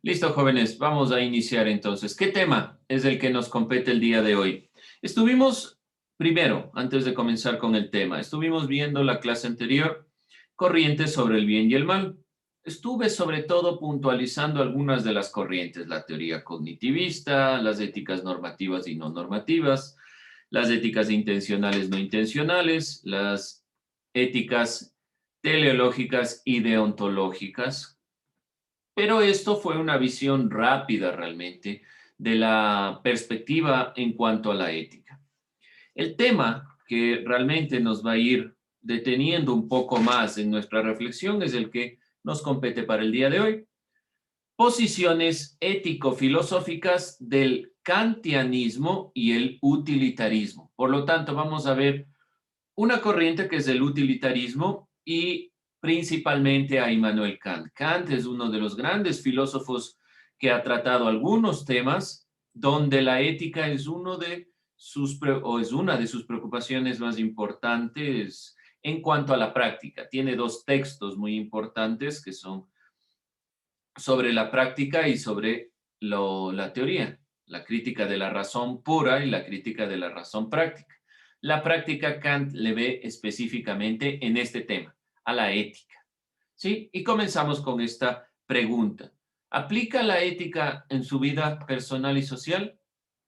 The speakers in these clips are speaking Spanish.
Listo, jóvenes, vamos a iniciar entonces. ¿Qué tema es el que nos compete el día de hoy? Estuvimos, primero, antes de comenzar con el tema, estuvimos viendo la clase anterior, corrientes sobre el bien y el mal. Estuve sobre todo puntualizando algunas de las corrientes, la teoría cognitivista, las éticas normativas y no normativas, las éticas intencionales no intencionales, las éticas teleológicas y deontológicas. Pero esto fue una visión rápida realmente de la perspectiva en cuanto a la ética. El tema que realmente nos va a ir deteniendo un poco más en nuestra reflexión es el que nos compete para el día de hoy. Posiciones ético-filosóficas del kantianismo y el utilitarismo. Por lo tanto, vamos a ver una corriente que es el utilitarismo y principalmente a Immanuel Kant. Kant es uno de los grandes filósofos que ha tratado algunos temas donde la ética es es una de sus preocupaciones más importantes en cuanto a la práctica. Tiene dos textos muy importantes que son sobre la práctica y sobre la teoría, la crítica de la razón pura y la crítica de la razón práctica. La práctica Kant le ve específicamente en este tema, a la ética. ¿Sí? Y comenzamos con esta pregunta. ¿Aplica la ética en su vida personal y social?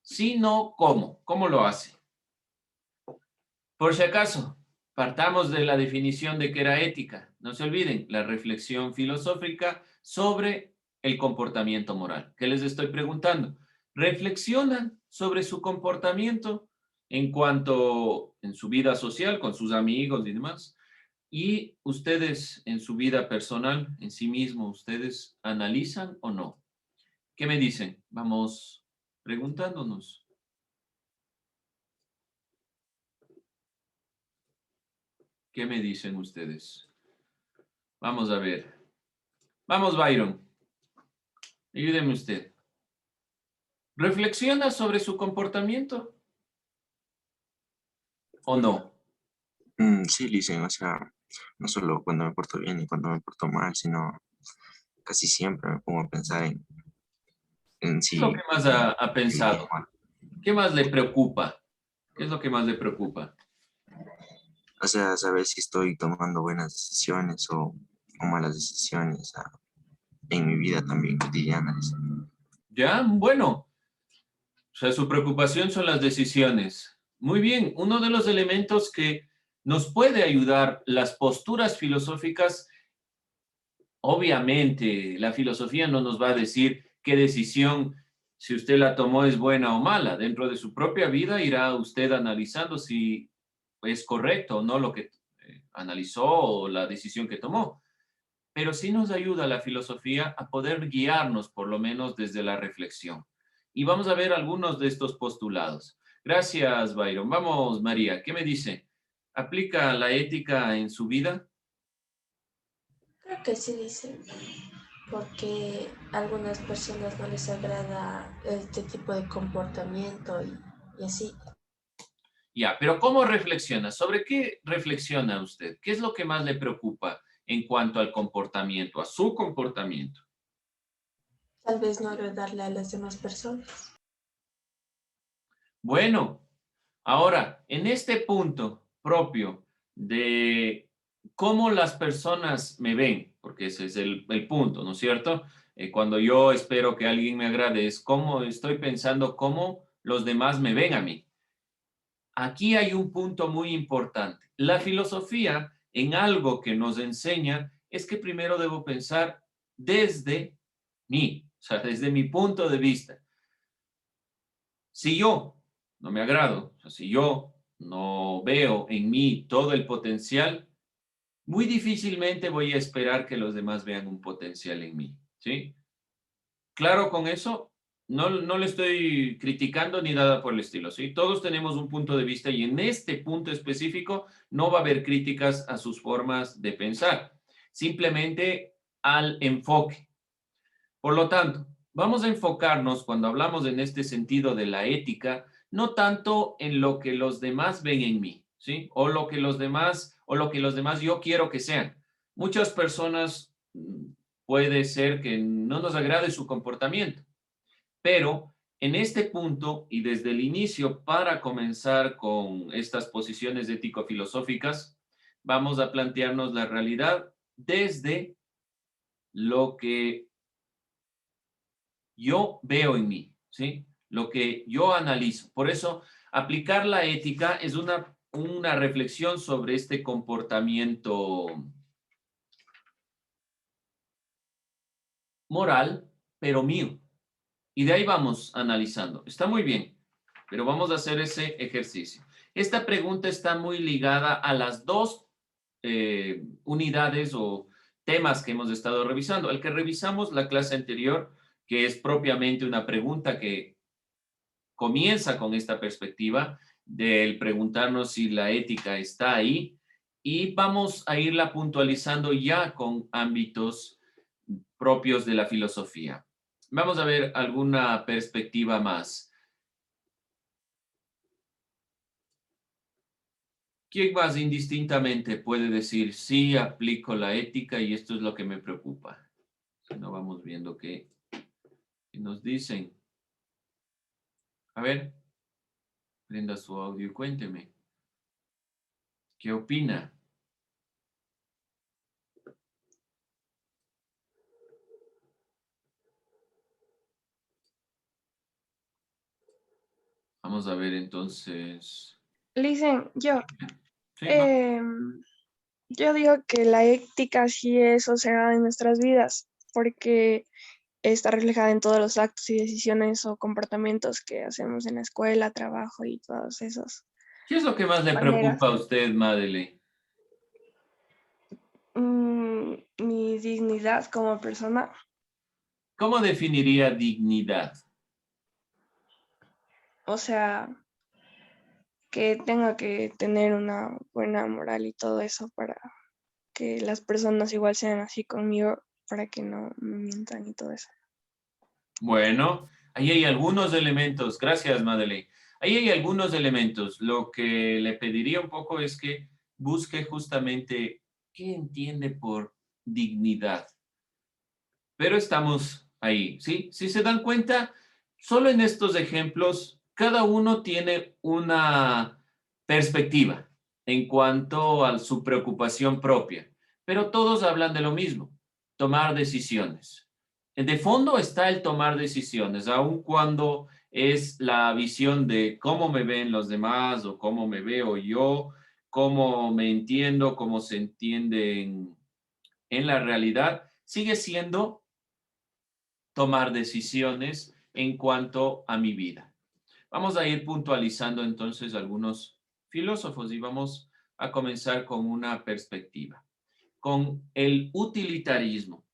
Si no, ¿cómo? ¿Cómo lo hace? Por si acaso, partamos de la definición de qué era ética. No se olviden, la reflexión filosófica sobre el comportamiento moral. ¿Qué les estoy preguntando? ¿Reflexionan sobre su comportamiento en cuanto en su vida social, con sus amigos y demás? Y ustedes en su vida personal, en sí mismos, ¿ustedes analizan o no? ¿Qué me dicen? Vamos preguntándonos. ¿Qué me dicen ustedes? Vamos a ver. Vamos, Byron. Ayúdeme usted. ¿Reflexiona sobre su comportamiento o no? Sí, Licen, o sea, no solo cuando me porto bien y cuando me porto mal, sino casi siempre me pongo a pensar en ¿Qué es lo que si más ha me porto pensado? mal. ¿Qué más le preocupa? ¿Qué es lo que más le preocupa? O sea, saber si estoy tomando buenas decisiones o malas decisiones en mi vida también cotidiana. Licen. Ya, bueno. O sea, su preocupación son las decisiones. Muy bien, uno de los elementos que nos puede ayudar las posturas filosóficas, obviamente, la filosofía no nos va a decir qué decisión, si usted la tomó, es buena o mala. Dentro de su propia vida irá usted analizando si es correcto o no lo que analizó o la decisión que tomó. Pero sí nos ayuda la filosofía a poder guiarnos, por lo menos desde la reflexión. Y vamos a ver algunos de estos postulados. Gracias, Byron. Vamos, María, ¿qué me dice? ¿Aplica la ética en su vida? Creo que sí dice, porque a algunas personas no les agrada este tipo de comportamiento y así. Ya, pero ¿cómo reflexiona? ¿Sobre qué reflexiona usted? ¿Qué es lo que más le preocupa en cuanto al comportamiento, a su comportamiento? Tal vez no agradarle a las demás personas. Bueno, ahora, en este punto propio de cómo las personas me ven, porque ese es el punto, ¿no es cierto? Cuando yo espero que alguien me agrade, es cómo estoy pensando, cómo los demás me ven a mí. Aquí hay un punto muy importante. La filosofía en algo que nos enseña es que primero debo pensar desde mí, o sea, desde mi punto de vista. Si yo no me agrado, o sea, si yo no veo en mí todo el potencial, muy difícilmente voy a esperar que los demás vean un potencial en mí, ¿sí? Claro, con eso no le estoy criticando ni nada por el estilo, ¿sí? Todos tenemos un punto de vista y en este punto específico no va a haber críticas a sus formas de pensar, simplemente al enfoque. Por lo tanto, vamos a enfocarnos cuando hablamos en este sentido de la ética, no tanto en lo que los demás ven en mí, ¿sí? O lo que los demás yo quiero que sean. Muchas personas puede ser que no nos agrade su comportamiento. Pero en este punto y desde el inicio, para comenzar con estas posiciones ético-filosóficas, vamos a plantearnos la realidad desde lo que yo veo en mí, ¿sí? Lo que yo analizo. Por eso, aplicar la ética es una reflexión sobre este comportamiento moral, pero mío. Y de ahí vamos analizando. Está muy bien, pero vamos a hacer ese ejercicio. Esta pregunta está muy ligada a las dos unidades o temas que hemos estado revisando. El que revisamos la clase anterior, que es propiamente una pregunta que comienza con esta perspectiva del preguntarnos si la ética está ahí, y vamos a irla puntualizando ya con ámbitos propios de la filosofía. Vamos a ver alguna perspectiva más. ¿Quién más indistintamente puede decir, sí, aplico la ética y esto es lo que me preocupa? Si no, vamos viendo qué nos dicen. A ver, prenda su audio y cuénteme. ¿Qué opina? Vamos a ver entonces. Listen, Sí, ¿no? yo digo que la ética sí es observada en nuestras vidas, porque está reflejada en todos los actos y decisiones o comportamientos que hacemos en la escuela, trabajo y todas esas ¿Qué es lo que más le maneras. preocupa a usted, Madeleine? Mi dignidad como persona, ¿Cómo definiría dignidad? o sea, que tenga que tener una buena moral y todo eso para que las personas igual sean así conmigo, para que no me mientan y todo eso. Bueno, ahí hay algunos elementos. Gracias, Madeleine. Ahí hay algunos elementos. Lo que le pediría un poco es que busque justamente qué entiende por dignidad. Pero estamos ahí, ¿sí? Si se dan cuenta, solo en estos ejemplos, cada uno tiene una perspectiva en cuanto a su preocupación propia, pero todos hablan de lo mismo, tomar decisiones. De fondo está el tomar decisiones, aun cuando es la visión de cómo me ven los demás o cómo me veo yo, cómo me entiendo, cómo se entiende en la realidad, sigue siendo tomar decisiones en cuanto a mi vida. Vamos a ir puntualizando entonces algunos filósofos y vamos a comenzar con una perspectiva, con el utilitarismo.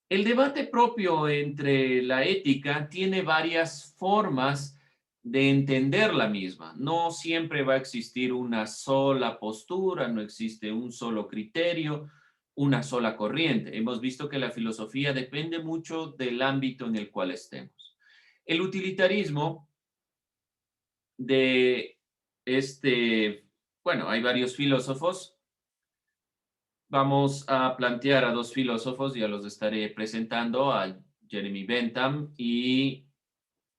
El debate propio entre la ética tiene varias formas de entender la misma. No siempre va a existir una sola postura, no existe un solo criterio, una sola corriente. Hemos visto que la filosofía depende mucho del ámbito en el cual estemos. El utilitarismo de bueno, hay varios filósofos. Vamos a plantear a dos filósofos, ya los estaré presentando, a Jeremy Bentham y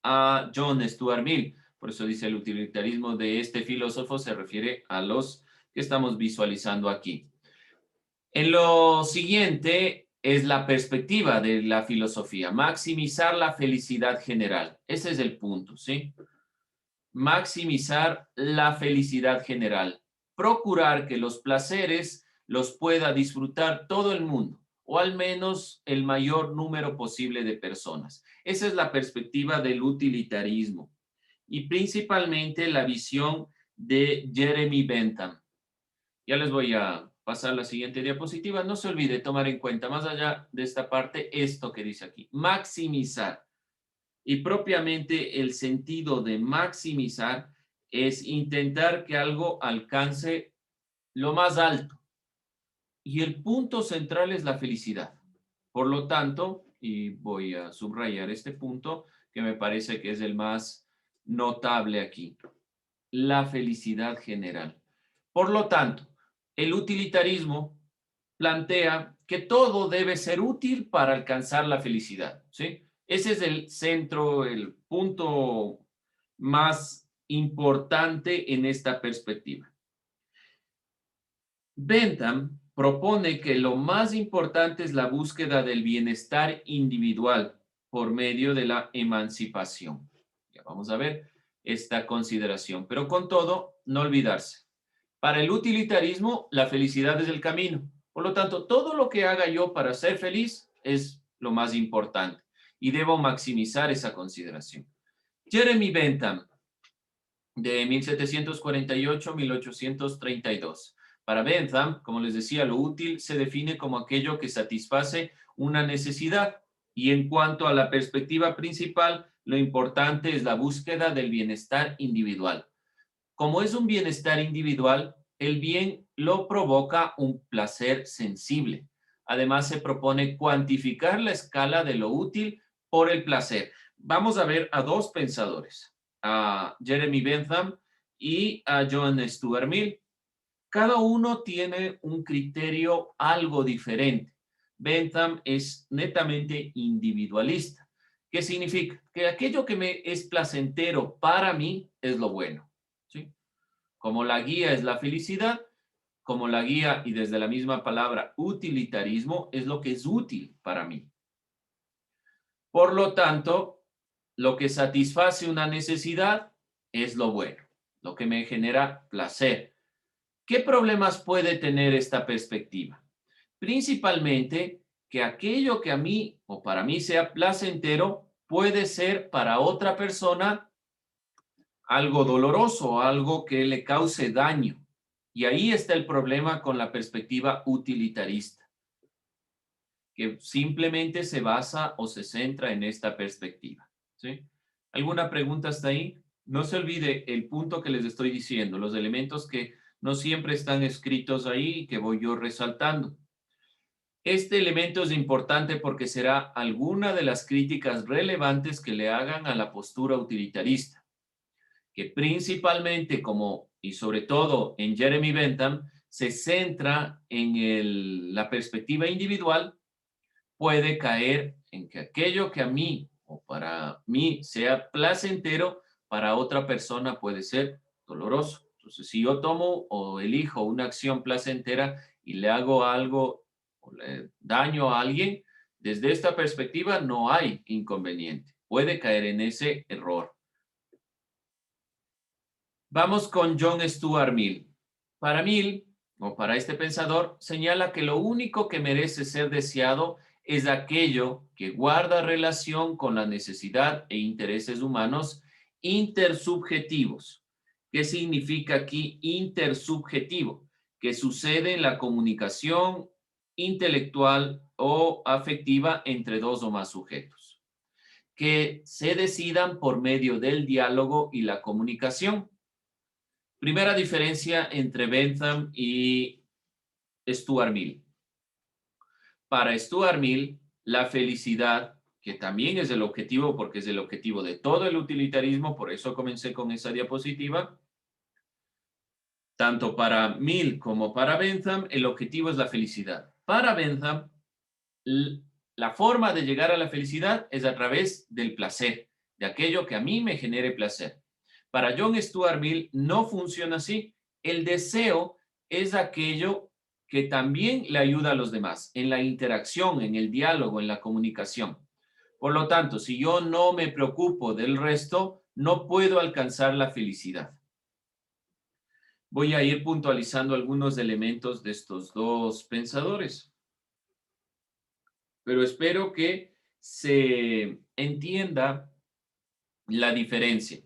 a John Stuart Mill. Por eso dice el utilitarismo de este filósofo se refiere a los que estamos visualizando aquí. En lo siguiente es la perspectiva de la filosofía, maximizar la felicidad general. Ese es el punto, ¿sí? Maximizar la felicidad general. Procurar que los placeres los pueda disfrutar todo el mundo, o al menos el mayor número posible de personas. Esa es la perspectiva del utilitarismo y principalmente la visión de Jeremy Bentham. Ya les voy a pasar la siguiente diapositiva. No se olvide tomar en cuenta, más allá de esta parte, esto que dice aquí, maximizar. Y propiamente el sentido de maximizar es intentar que algo alcance lo más alto. Y el punto central es la felicidad. Por lo tanto, y voy a subrayar este punto que me parece que es el más notable aquí, la felicidad general. Por lo tanto, el utilitarismo plantea que todo debe ser útil para alcanzar la felicidad, ¿sí? Ese es el centro, el punto más importante en esta perspectiva. Bentham propone que lo más importante es la búsqueda del bienestar individual por medio de la emancipación. Ya vamos a ver esta consideración, pero con todo, no olvidarse. Para el utilitarismo, la felicidad es el camino. Por lo tanto, todo lo que haga yo para ser feliz es lo más importante y debo maximizar esa consideración. Jeremy Bentham, de 1748 a 1832. Para Bentham, como les decía, lo útil se define como aquello que satisface una necesidad, y en cuanto a la perspectiva principal, lo importante es la búsqueda del bienestar individual. Como es un bienestar individual, el bien lo provoca un placer sensible. Además, se propone cuantificar la escala de lo útil por el placer. Vamos a ver a dos pensadores, a Jeremy Bentham y a John Stuart Mill. Cada uno tiene un criterio algo diferente. Bentham es netamente individualista. ¿Qué significa? Que aquello que me es placentero para mí es lo bueno, ¿sí? Como la guía es la felicidad, como la guía, y desde la misma palabra utilitarismo, es lo que es útil para mí. Por lo tanto, lo que satisface una necesidad es lo bueno, lo que me genera placer. ¿Qué problemas puede tener esta perspectiva? Principalmente que aquello que a mí o para mí sea placentero puede ser para otra persona algo doloroso, algo que le cause daño. Y ahí está el problema con la perspectiva utilitarista, que simplemente se basa o se centra en esta perspectiva, ¿sí? ¿Alguna pregunta hasta ahí? No se olvide el punto que les estoy diciendo, los elementos que no siempre están escritos ahí y que voy yo resaltando. Este elemento es importante porque será alguna de las críticas relevantes que le hagan a la postura utilitarista, que principalmente y sobre todo en Jeremy Bentham, se centra en la perspectiva individual, puede caer en que aquello que a mí o para mí sea placentero, para otra persona puede ser doloroso. Entonces, si yo tomo o elijo una acción placentera y le hago algo o le daño a alguien, desde esta perspectiva no hay inconveniente. Puede caer en ese error. Vamos con John Stuart Mill. Para Mill, o para este pensador, señala que lo único que merece ser deseado es aquello que guarda relación con la necesidad e intereses humanos intersubjetivos. ¿Qué significa aquí intersubjetivo? Que sucede en la comunicación intelectual o afectiva entre dos o más sujetos, que se decidan por medio del diálogo y la comunicación. Primera diferencia entre Bentham y Stuart Mill. Para Stuart Mill, la felicidad, que también es el objetivo, porque es el objetivo de todo el utilitarismo, por eso comencé con esa diapositiva, tanto para Mill como para Bentham, el objetivo es la felicidad. Para Bentham, la forma de llegar a la felicidad es a través del placer, de aquello que a mí me genere placer. Para John Stuart Mill no funciona así. El deseo es aquello que también le ayuda a los demás, en la interacción, en el diálogo, en la comunicación. Por lo tanto, si yo no me preocupo del resto, no puedo alcanzar la felicidad. Voy a ir puntualizando algunos elementos de estos dos pensadores, pero espero que se entienda la diferencia.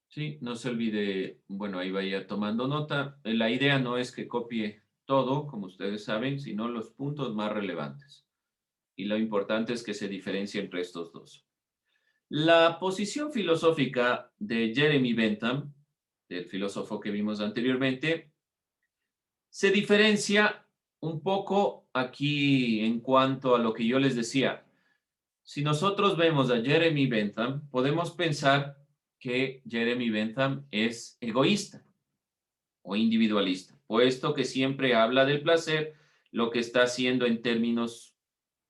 Sí, no se olvide, bueno, ahí vaya tomando nota. La idea no es que copie todo, como ustedes saben, sino los puntos más relevantes. Y lo importante es que se diferencie entre estos dos. La posición filosófica de Jeremy Bentham, del filósofo que vimos anteriormente, se diferencia un poco aquí en cuanto a lo que yo les decía. Si nosotros vemos a Jeremy Bentham, podemos pensar que Jeremy Bentham es egoísta o individualista, puesto que siempre habla del placer lo que está haciendo en términos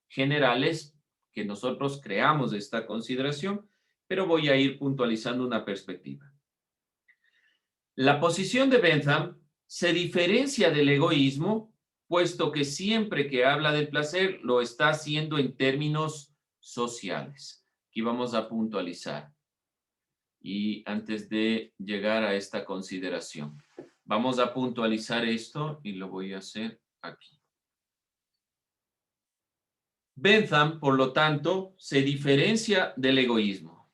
generales que nosotros creamos esta consideración, pero voy a ir puntualizando una perspectiva. La posición de Bentham se diferencia del egoísmo, puesto que siempre que habla del placer lo está haciendo en términos sociales. Aquí vamos a puntualizar. Y antes de llegar a esta consideración, vamos a puntualizar esto y lo voy a hacer aquí. Bentham, por lo tanto, se diferencia del egoísmo.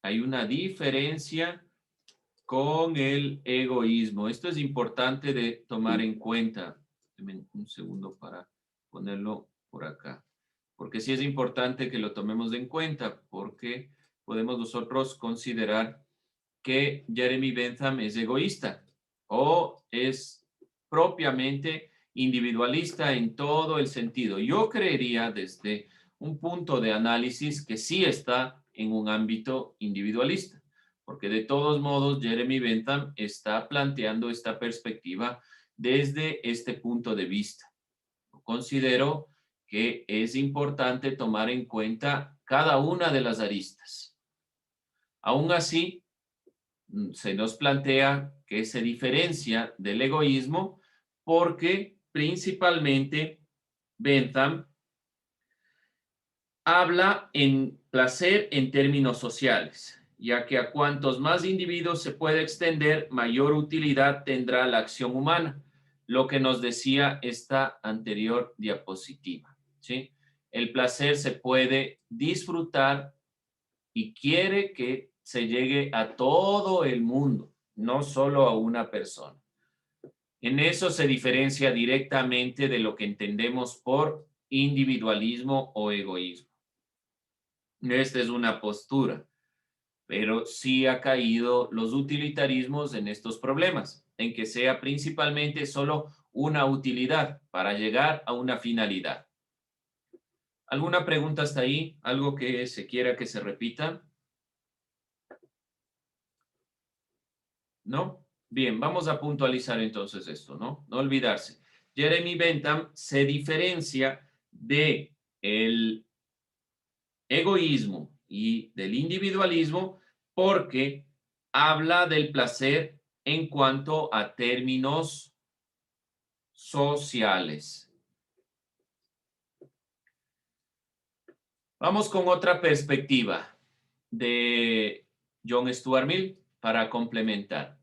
Hay una diferencia con el egoísmo. Esto es importante de tomar en cuenta. Deme un segundo para ponerlo por acá. Porque sí es importante que lo tomemos en cuenta, porque podemos nosotros considerar que Jeremy Bentham es egoísta o es propiamente individualista en todo el sentido. Yo creería desde un punto de análisis que sí está en un ámbito individualista, porque de todos modos Jeremy Bentham está planteando esta perspectiva desde este punto de vista. Considero que es importante tomar en cuenta cada una de las aristas. Aún así, se nos plantea que se diferencia del egoísmo porque principalmente Bentham habla en placer en términos sociales, ya que a cuantos más individuos se puede extender, mayor utilidad tendrá la acción humana, lo que nos decía esta anterior diapositiva, ¿sí? El placer se puede disfrutar y quiere que se llegue a todo el mundo, no solo a una persona. En eso se diferencia directamente de lo que entendemos por individualismo o egoísmo. Esta es una postura, pero sí ha caído los utilitarismos en estos problemas, en que sea principalmente solo una utilidad para llegar a una finalidad. ¿Alguna pregunta hasta ahí? ¿Algo que se quiera que se repita? ¿No? Bien, vamos a puntualizar entonces esto, ¿no? No olvidarse. Jeremy Bentham se diferencia de el egoísmo y del individualismo porque habla del placer en cuanto a términos sociales. Vamos con otra perspectiva de John Stuart Mill para complementar.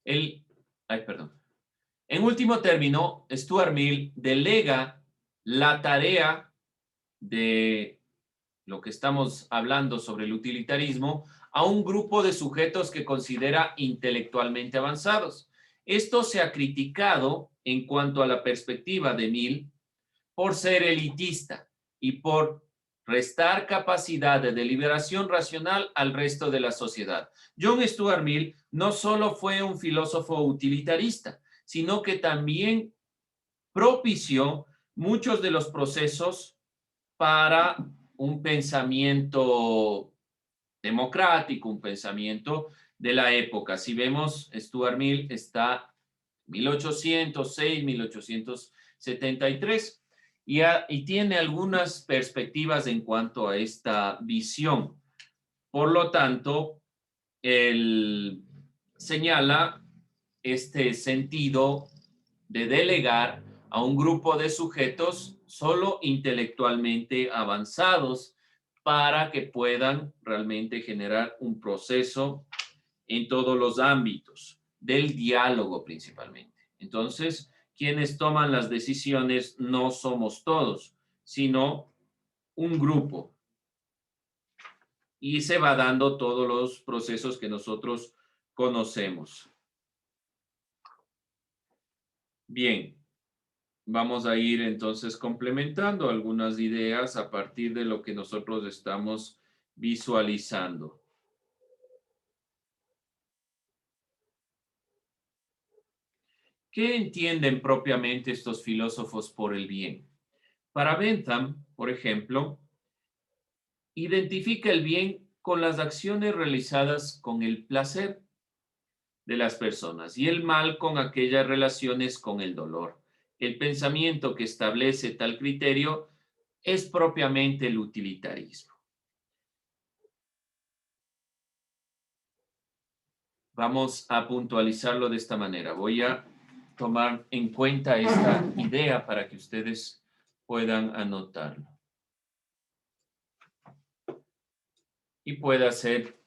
En último término, Stuart Mill delega la tarea de lo que estamos hablando sobre el utilitarismo a un grupo de sujetos que considera intelectualmente avanzados. Esto se ha criticado en cuanto a la perspectiva de Mill por ser elitista y por restar capacidad de deliberación racional al resto de la sociedad. John Stuart Mill no solo fue un filósofo utilitarista, sino que también propició muchos de los procesos para un pensamiento democrático, un pensamiento de la época. Si vemos, Stuart Mill está 1806, 1873 y tiene algunas perspectivas en cuanto a esta visión. Por lo tanto, él señala este sentido de delegar a un grupo de sujetos solo intelectualmente avanzados para que puedan realmente generar un proceso en todos los ámbitos, del diálogo principalmente. Entonces, quienes toman las decisiones no somos todos, sino un grupo. Y se va dando todos los procesos que nosotros conocemos. Bien, vamos a ir entonces complementando algunas ideas a partir de lo que nosotros estamos visualizando. ¿Qué entienden propiamente estos filósofos por el bien? Para Bentham, por ejemplo, identifica el bien con las acciones realizadas con el placer de las personas y el mal con aquellas relaciones con el dolor. el pensamiento que establece tal criterio es propiamente el utilitarismo. Vamos a puntualizarlo de esta manera. Voy a tomar en cuenta esta idea para que ustedes puedan anotarlo y pueda ser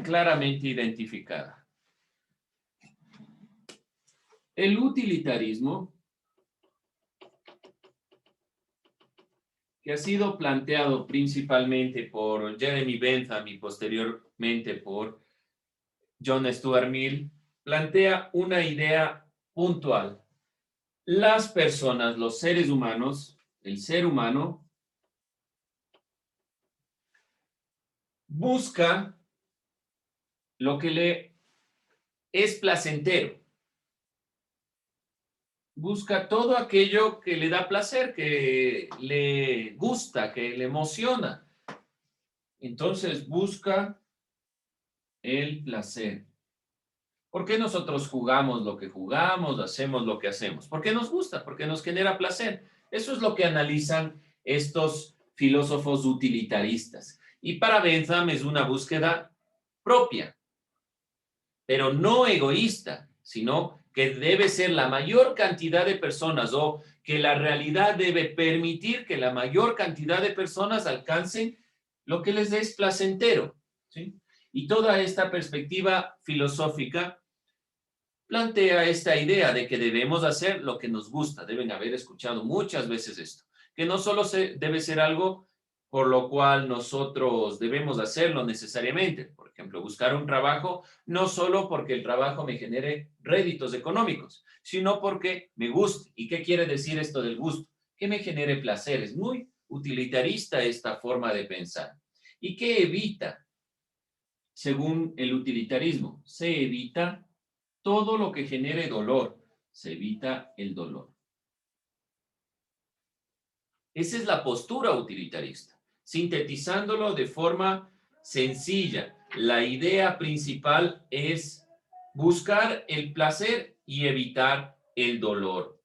claramente identificada. El utilitarismo, que ha sido planteado principalmente por Jeremy Bentham y posteriormente por John Stuart Mill, plantea una idea puntual. Las personas, los seres humanos, el ser humano, busca lo que le es placentero. Busca todo aquello que le da placer, que le gusta, que le emociona. Entonces busca el placer. ¿Por qué nosotros jugamos lo que jugamos, hacemos lo que hacemos? Porque nos gusta, porque nos genera placer. Eso es lo que analizan estos filósofos utilitaristas. Y para Bentham es una búsqueda propia, pero no egoísta, sino que debe ser la mayor cantidad de personas o que la realidad debe permitir que la mayor cantidad de personas alcancen lo que les es placentero, ¿sí? Y toda esta perspectiva filosófica plantea esta idea de que debemos hacer lo que nos gusta. Deben haber escuchado muchas veces esto, que no solo debe ser algo por lo cual nosotros debemos hacerlo necesariamente. Por ejemplo, buscar un trabajo, no solo porque el trabajo me genere réditos económicos, sino porque me guste. ¿Y qué quiere decir esto del gusto? Que me genere placer. Es muy utilitarista esta forma de pensar. ¿Y qué evita? Según el utilitarismo, se evita todo lo que genere dolor, se evita el dolor. Esa es la postura utilitarista. Sintetizándolo de forma sencilla, la idea principal es buscar el placer y evitar el dolor.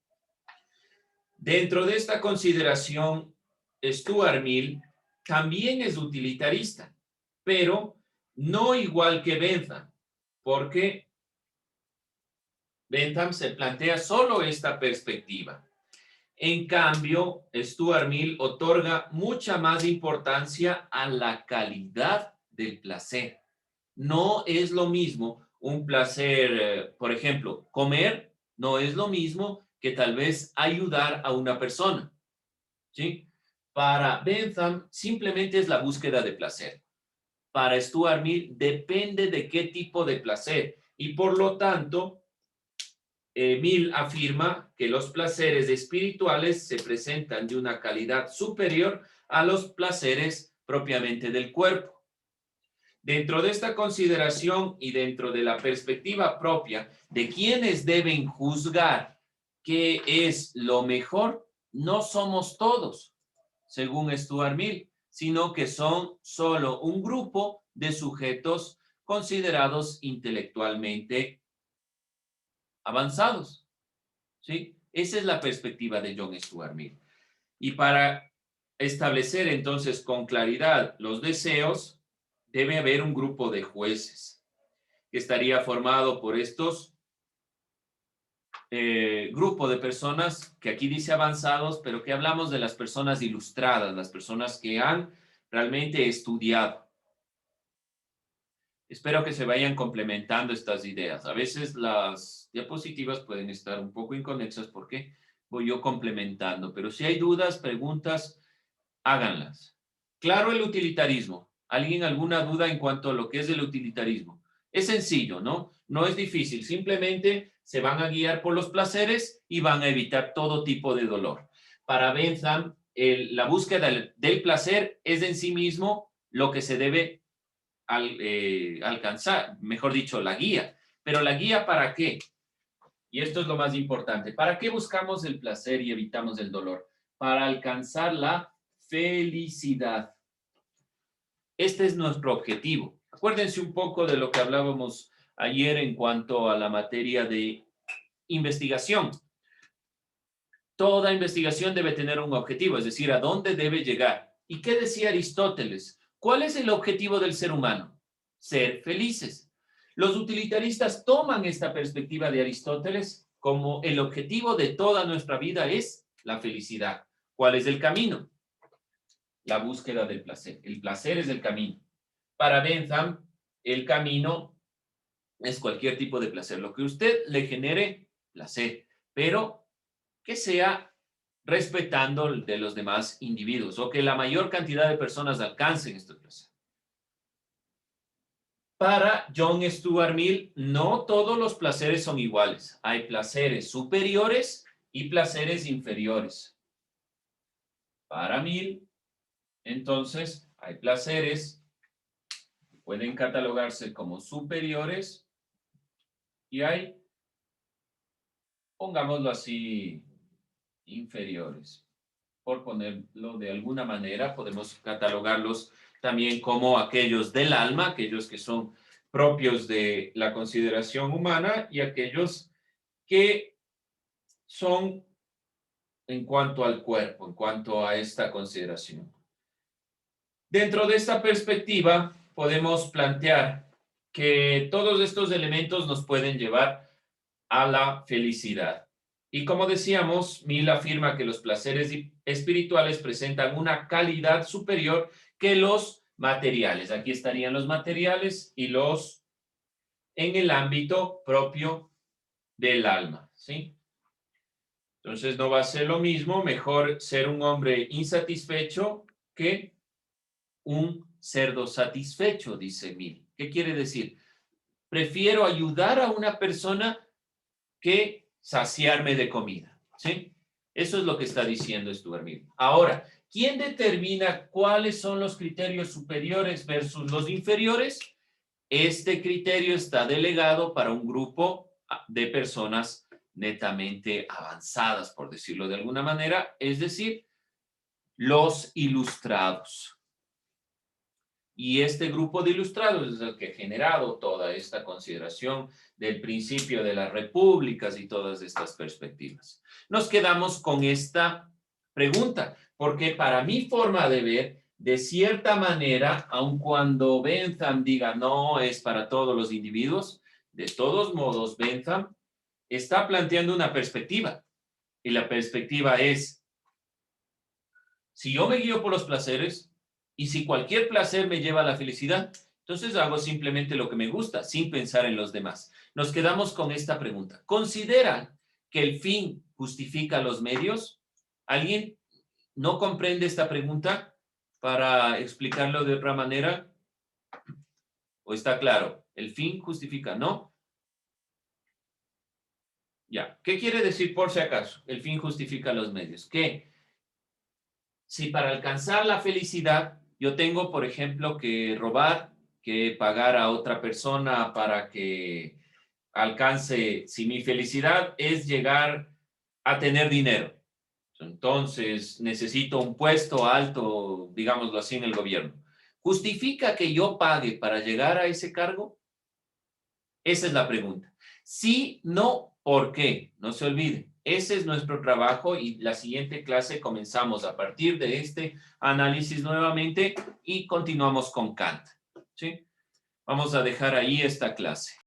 Dentro de esta consideración, Stuart Mill también es utilitarista, pero no igual que Bentham, porque Bentham se plantea solo esta perspectiva. En cambio, Stuart Mill otorga mucha más importancia a la calidad del placer. No es lo mismo un placer, por ejemplo, comer no es lo mismo que tal vez ayudar a una persona, ¿sí? Para Bentham simplemente es la búsqueda de placer. Para Stuart Mill depende de qué tipo de placer y por lo tanto Mill afirma que los placeres espirituales se presentan de una calidad superior a los placeres propiamente del cuerpo. Dentro de esta consideración y dentro de la perspectiva propia de quienes deben juzgar qué es lo mejor, no somos todos, según Stuart Mill, sino que son solo un grupo de sujetos considerados intelectualmente avanzados, ¿sí? Esa es la perspectiva de John Stuart Mill. Y para establecer entonces con claridad los deseos, debe haber un grupo de jueces que estaría formado por estos grupo de personas que aquí dice avanzados, pero que hablamos de las personas ilustradas, las personas que han realmente estudiado. Espero que se vayan complementando estas ideas. A veces las diapositivas pueden estar un poco inconexas porque voy yo complementando, pero si hay dudas, preguntas, háganlas. Claro, el utilitarismo. ¿Alguien alguna duda en cuanto a lo que es el utilitarismo? Es sencillo, ¿no? No es difícil. Simplemente se van a guiar por los placeres y van a evitar todo tipo de dolor. Para Bentham, la búsqueda del placer es en sí mismo lo que se debe alcanzar, mejor dicho, la guía. Pero la guía ¿para qué? Y esto es lo más importante. ¿Para qué buscamos el placer y evitamos el dolor? Para alcanzar la felicidad. Este es nuestro objetivo. Acuérdense un poco de lo que hablábamos ayer en cuanto a la materia de investigación. toda investigación debe tener un objetivo, es decir, a dónde debe llegar. ¿Y qué decía Aristóteles? ¿Cuál es el objetivo del ser humano? Ser felices. Los utilitaristas toman esta perspectiva de Aristóteles como el objetivo de toda nuestra vida es la felicidad. ¿Cuál es el camino? La búsqueda del placer. El placer es el camino. Para Bentham, el camino es cualquier tipo de placer, lo que usted le genere placer, pero que sea respetando de los demás individuos o que la mayor cantidad de personas alcancen este placer. Para John Stuart Mill, no todos los placeres son iguales. Hay placeres superiores y placeres inferiores. Para Mill, entonces, hay placeres que pueden catalogarse como superiores y hay, pongámoslo así, inferiores. Por ponerlo de alguna manera, podemos catalogarlos también como aquellos del alma, aquellos que son propios de la consideración humana y aquellos que son en cuanto al cuerpo, en cuanto a esta consideración. Dentro de esta perspectiva, podemos plantear que todos estos elementos nos pueden llevar a la felicidad. Y como decíamos, Mill afirma que los placeres espirituales presentan una calidad superior que los materiales. Aquí estarían los materiales y los en el ámbito propio del alma, ¿sí? Entonces no va a ser lo mismo, mejor ser un hombre insatisfecho que un cerdo satisfecho, dice Mill. ¿Qué quiere decir? Prefiero ayudar a una persona que saciarme de comida, ¿sí? Eso es lo que está diciendo Stuart Mill. Ahora, ¿quién determina cuáles son los criterios superiores versus los inferiores? Este criterio está delegado para un grupo de personas netamente avanzadas, por decirlo de alguna manera, es decir, los ilustrados. Y este grupo de ilustrados es el que ha generado toda esta consideración del principio de las repúblicas y todas estas perspectivas. Nos quedamos con esta pregunta, porque para mi forma de ver, de cierta manera, aun cuando Bentham diga no es para todos los individuos, de todos modos, Bentham está planteando una perspectiva. Y la perspectiva es, si yo me guío por los placeres, y si cualquier placer me lleva a la felicidad, entonces hago simplemente lo que me gusta, sin pensar en los demás. Nos quedamos con esta pregunta. ¿Consideran que el fin justifica los medios? ¿Alguien no comprende esta pregunta para explicarlo de otra manera? ¿O está claro? ¿El fin justifica? ¿No? Ya. ¿Qué quiere decir por si acaso? El fin justifica los medios. Que si para alcanzar la felicidad yo tengo, por ejemplo, que robar, que pagar a otra persona para que alcance, si mi felicidad es llegar a tener dinero, entonces necesito un puesto alto, digámoslo así, en el gobierno. ¿Justifica que yo pague para llegar a ese cargo? Esa es la pregunta. Sí, no, ¿por qué? No se olvide. Ese es nuestro trabajo y la siguiente clase comenzamos a partir de este análisis nuevamente y continuamos con Kant, ¿sí? Vamos a dejar ahí esta clase.